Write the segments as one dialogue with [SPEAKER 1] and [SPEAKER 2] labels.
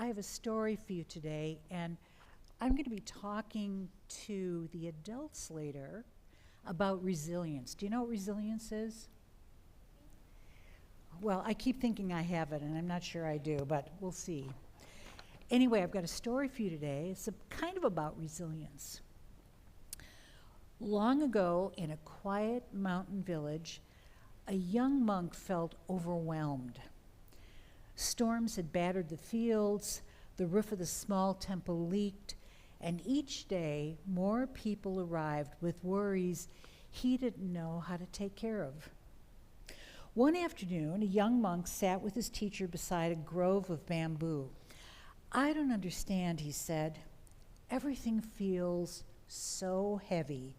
[SPEAKER 1] have a story for you today, and I'm going to be talking to the adults later about resilience. Do you know what resilience is? Well, I keep thinking I have it, and I'm not sure I do, but we'll see. Anyway, I've got a story for you today. It's kind of about resilience. Long ago, in a quiet mountain village, a young monk felt overwhelmed. Storms had battered the fields, the roof of the small temple leaked, and each day more people arrived with worries he didn't know how to take care of. One afternoon, a young monk sat with his teacher beside a grove of bamboo. "I don't understand," he said. "Everything feels so heavy.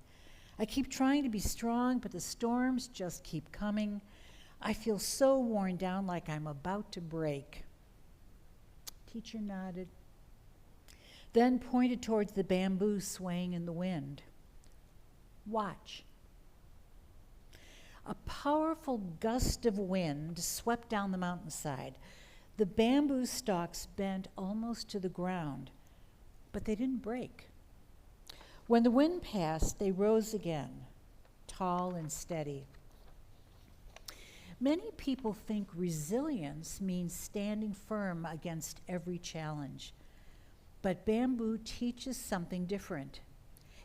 [SPEAKER 1] I keep trying to be strong, but the storms just keep coming. I feel so worn down, like I'm about to break." Teacher nodded, then pointed towards the bamboo swaying in the wind. "Watch." A powerful gust of wind swept down the mountainside. The bamboo stalks bent almost to the ground, but they didn't break. When the wind passed, they rose again, tall and steady. Many people think resilience means standing firm against every challenge. But bamboo teaches something different.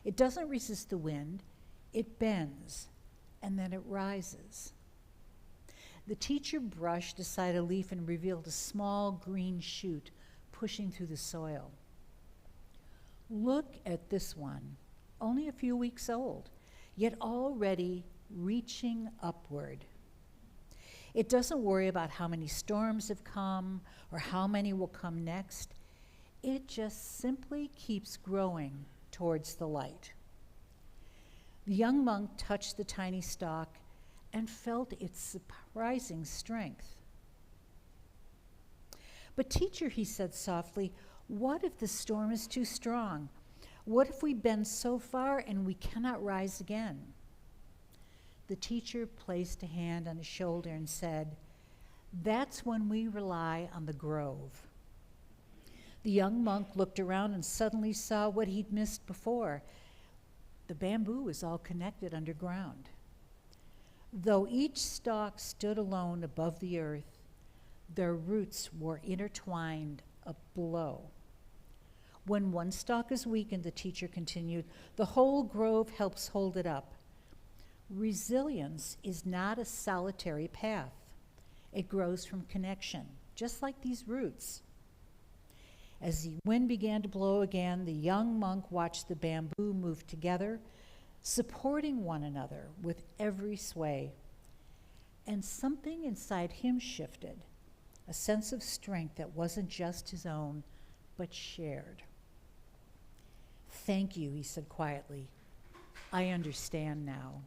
[SPEAKER 1] It doesn't resist the wind, it bends, and then it rises. The teacher brushed aside a leaf and revealed a small green shoot pushing through the soil. "Look at this one, only a few weeks old, yet already reaching upward. It doesn't worry about how many storms have come or how many will come next. It just simply keeps growing towards the light." The young monk touched the tiny stalk and felt its surprising strength. "But teacher," he said softly, "what if the storm is too strong? What if we bend so far and we cannot rise again?" The teacher placed a hand on his shoulder and said, "That's when we rely on the grove." The young monk looked around and suddenly saw what he'd missed before. The bamboo was all connected underground. Though each stalk stood alone above the earth, their roots were intertwined up below. When one stalk is weakened, the teacher continued, the whole grove helps hold it up. Resilience is not a solitary path. It grows from connection, just like these roots. As the wind began to blow again, the young monk watched the bamboo move together, supporting one another with every sway. And something inside him shifted, a sense of strength that wasn't just his own, but shared. "Thank you," he said quietly. "I understand now."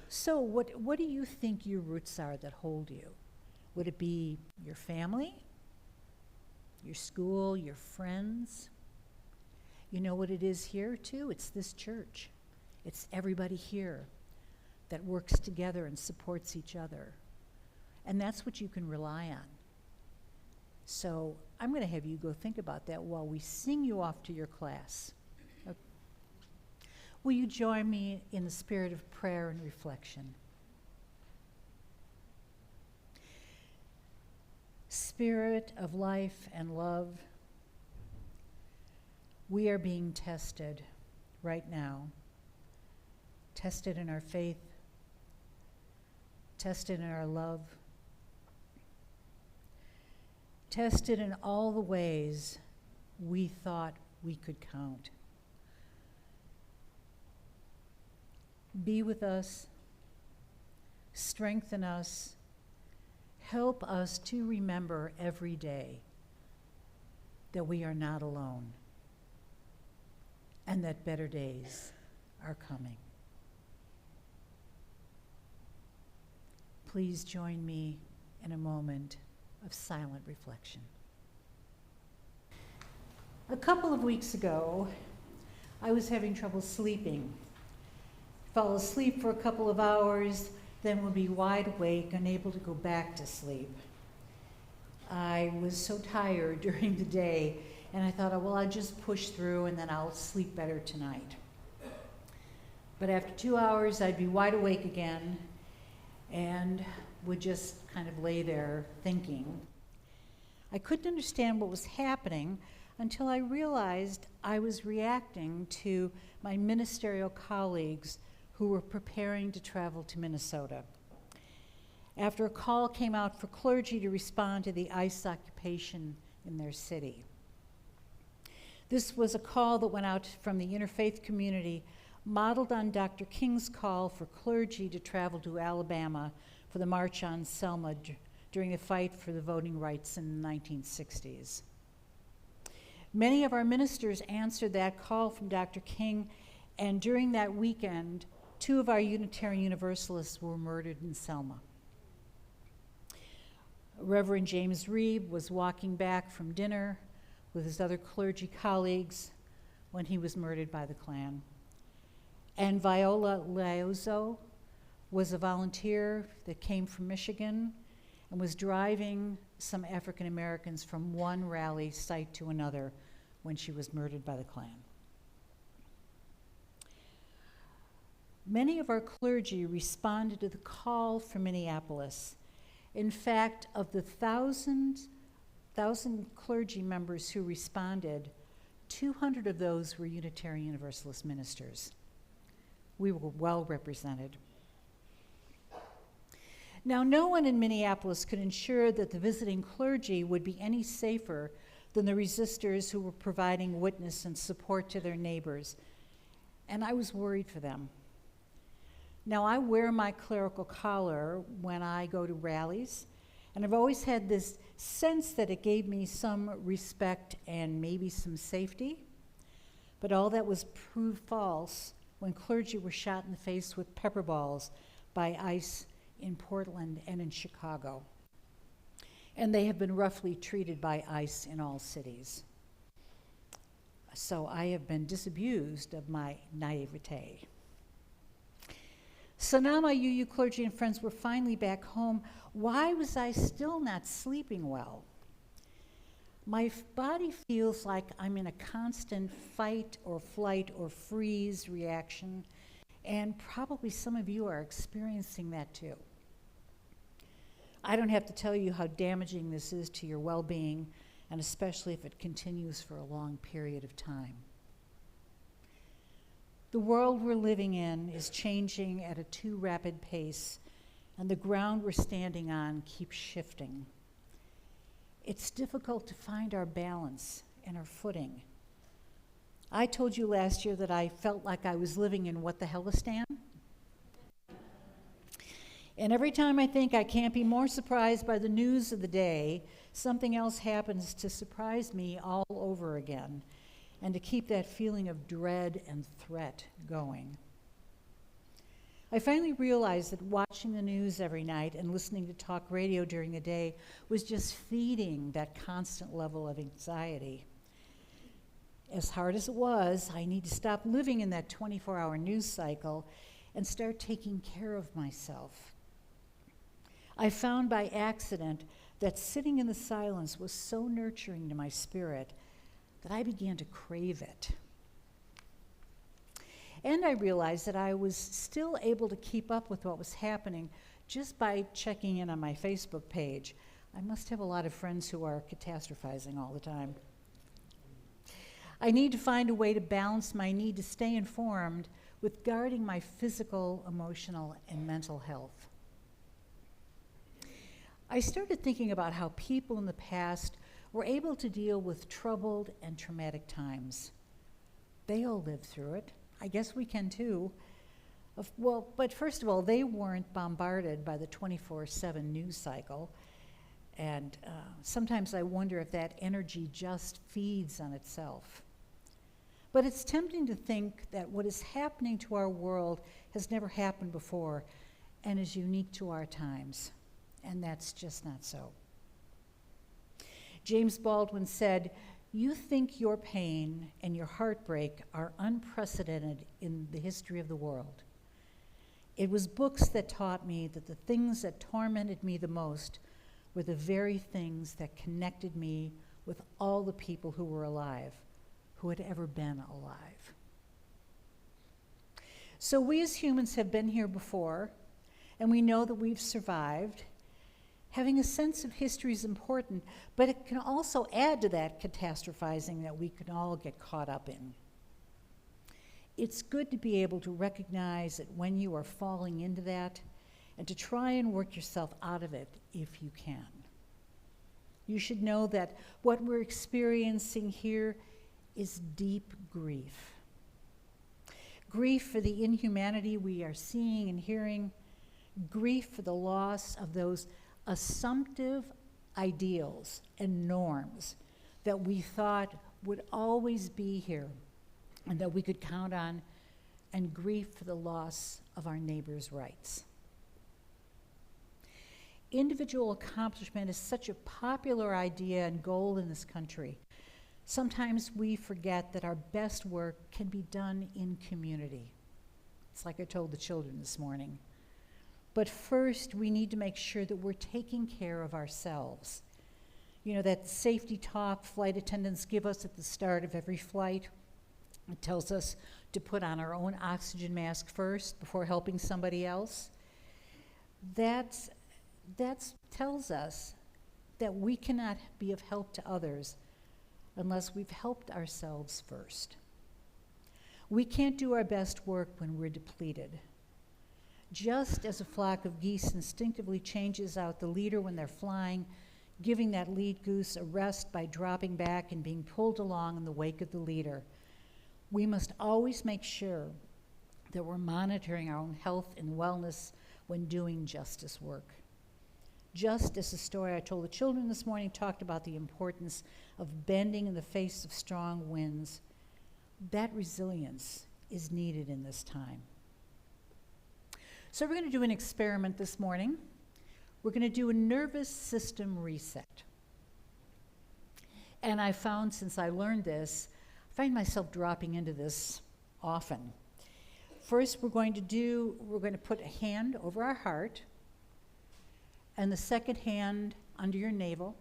[SPEAKER 1] So what do you think your roots are that hold you? Would it be your family? Your school, your friends? You know what it is here too? It's this church. It's everybody here that works together and supports each other. And that's what you can rely on. So I'm going to have you go think about that while we sing you off to your class. Okay. Will you join me in the spirit of prayer and reflection? Spirit of life and love, we are being tested right now. Tested in our faith, tested in our love, tested in all the ways we thought we could count. Be with us, strengthen us, help us to remember every day that we are not alone and that better days are coming. Please join me in a moment of silent reflection. A couple of weeks ago, I was having trouble sleeping. Fall asleep for a couple of hours, then would be wide awake, unable to go back to sleep. I was so tired during the day, and I thought, oh, well, I'll just push through and then I'll sleep better tonight. But after 2 hours, I'd be wide awake again and would just kind of lay there thinking. I couldn't understand what was happening until I realized I was reacting to my ministerial colleagues who were preparing to travel to Minnesota. After a call came out for clergy to respond to the ICE occupation in their city. This was a call that went out from the interfaith community, modeled on Dr. King's call for clergy to travel to Alabama for the March on Selma during the fight for the voting rights in the 1960s. Many of our ministers answered that call from Dr. King, and during that weekend, 2 of our Unitarian Universalists were murdered in Selma. Reverend James Reeb was walking back from dinner with his other clergy colleagues when he was murdered by the Klan. And Viola Laozo was a volunteer that came from Michigan and was driving some African Americans from one rally site to another when she was murdered by the Klan. Many of our clergy responded to the call from Minneapolis. In fact, of the 1,000 clergy members who responded, 200 of those were Unitarian Universalist ministers. We were well represented. Now, no one in Minneapolis could ensure that the visiting clergy would be any safer than the resistors who were providing witness and support to their neighbors, and I was worried for them. Now, I wear my clerical collar when I go to rallies, and I've always had this sense that it gave me some respect and maybe some safety, but all that was proved false when clergy were shot in the face with pepper balls by ICE in Portland and in Chicago. And they have been roughly treated by ICE in all cities. So I have been disabused of my naivete. So now my UU clergy and friends were finally back home. Why was I still not sleeping well? My body feels like I'm in a constant fight or flight or freeze reaction, and probably some of you are experiencing that too. I don't have to tell you how damaging this is to your well-being, and especially if it continues for a long period of time. The world we're living in is changing at a too rapid pace, and the ground we're standing on keeps shifting. It's difficult to find our balance and our footing. I told you last year that I felt like I was living in What the Hellistan. And every time I think I can't be more surprised by the news of the day, something else happens to surprise me all over again, and to keep that feeling of dread and threat going. I finally realized that watching the news every night and listening to talk radio during the day was just feeding that constant level of anxiety. As hard as it was, I need to stop living in that 24-hour news cycle and start taking care of myself. I found by accident that sitting in the silence was so nurturing to my spirit that I began to crave it. And I realized that I was still able to keep up with what was happening just by checking in on my Facebook page. I must have a lot of friends who are catastrophizing all the time. I need to find a way to balance my need to stay informed with guarding my physical, emotional, and mental health. I started thinking about how people in the past were able to deal with troubled and traumatic times. They all lived through it. I guess we can too. But first of all, they weren't bombarded by the 24/7 news cycle. And sometimes I wonder if that energy just feeds on itself. But it's tempting to think that what is happening to our world has never happened before and is unique to our times. And that's just not so. James Baldwin said, "You think your pain and your heartbreak are unprecedented in the history of the world. It was books that taught me that the things that tormented me the most were the very things that connected me with all the people who were alive, who had ever been alive. So we as humans have been here before, and we know that we've survived. Having a sense of history is important, but it can also add to that catastrophizing that we can all get caught up in. It's good to be able to recognize that when you are falling into that, and to try and work yourself out of it if you can. You should know that what we're experiencing here is deep grief. Grief for the inhumanity we are seeing and hearing, grief for the loss of those assumptive ideals and norms that we thought would always be here and that we could count on, and grief for the loss of our neighbors' rights. Individual accomplishment is such a popular idea and goal in this country. Sometimes we forget that our best work can be done in community. It's like I told the children this morning. But first, we need to make sure that we're taking care of ourselves. You know, that safety talk flight attendants give us at the start of every flight. It tells us to put on our own oxygen mask first before helping somebody else. That tells us that we cannot be of help to others unless we've helped ourselves first. We can't do our best work when we're depleted. Just as a flock of geese instinctively changes out the leader when they're flying, giving that lead goose a rest by dropping back and being pulled along in the wake of the leader, we must always make sure that we're monitoring our own health and wellness when doing justice work. Just as the story I told the children this morning talked about the importance of bending in the face of strong winds, that resilience is needed in this time. So we're going to do an experiment this morning. We're going to do a nervous system reset. And I found, since I learned this, I find myself dropping into this often. First, we're going to put a hand over our heart, and the second hand under your navel,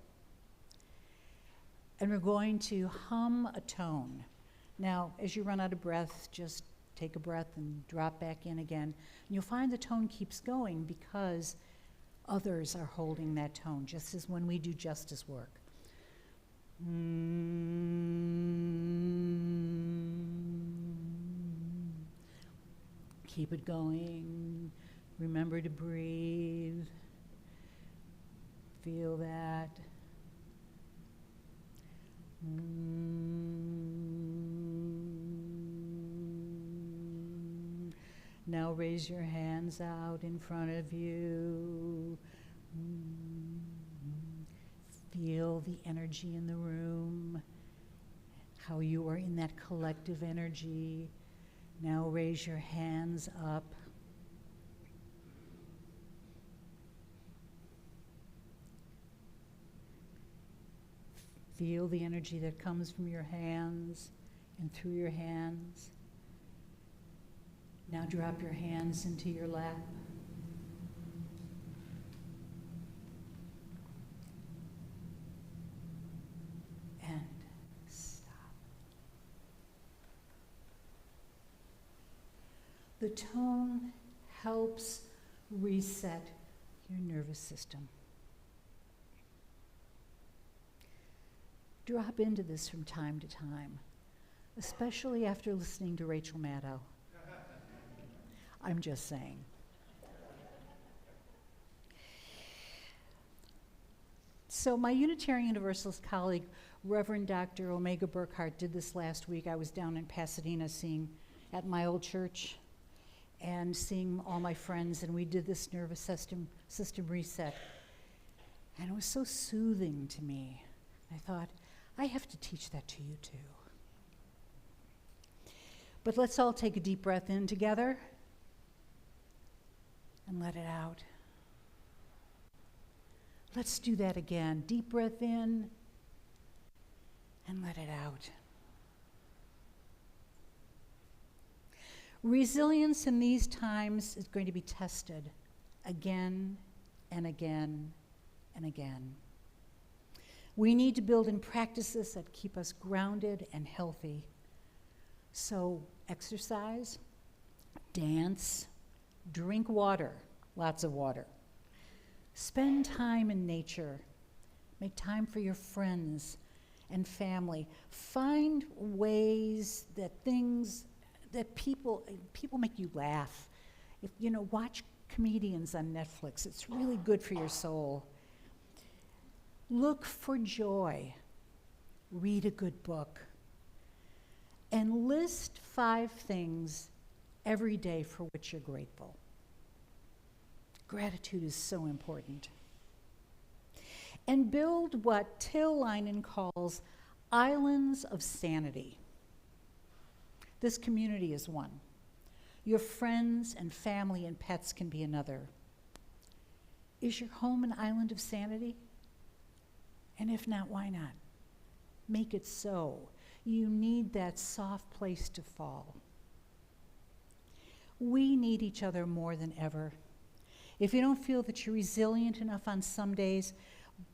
[SPEAKER 1] and we're going to hum a tone. Now, as you run out of breath, just take a breath and drop back in again. And you'll find the tone keeps going because others are holding that tone, just as when we do justice work. Keep it going. Remember to breathe. Feel that. Now raise your hands out in front of you. Feel the energy in the room, how you are in that collective energy. Now raise your hands up. Feel the energy that comes from your hands and through your hands. Now drop your hands into your lap. And stop. The tone helps reset your nervous system. Drop into this from time to time, especially after listening to Rachel Maddow. I'm just saying. So my Unitarian Universalist colleague, Reverend Dr. Omega Burkhart, did this last week. I was down in Pasadena at my old church and seeing all my friends, and we did this nervous system reset. And it was so soothing to me. I thought, I have to teach that to you too. But let's all take a deep breath in together and let it out. Let's do that again. Deep breath in and let it out. Resilience in these times is going to be tested again and again and again. We need to build in practices that keep us grounded and healthy. So exercise, dance, drink water, lots of water. Spend time in nature. Make time for your friends and family. Find ways that people make you laugh. Watch comedians on Netflix. It's really good for your soul. Look for joy. Read a good book. And list 5 things every day for which you're grateful. Gratitude is so important. And build what Till Leinen calls islands of sanity. This community is one. Your friends and family and pets can be another. Is your home an island of sanity? And if not, why not? Make it so. You need that soft place to fall. We need each other more than ever. If you don't feel that you're resilient enough on some days,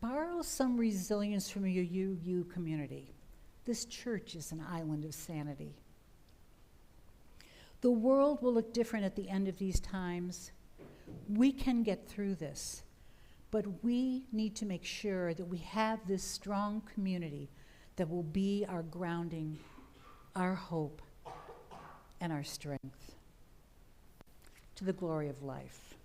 [SPEAKER 1] borrow some resilience from your UU community. This church is an island of sanity. The world will look different at the end of these times. We can get through this, but we need to make sure that we have this strong community that will be our grounding, our hope, and our strength. To the glory of life.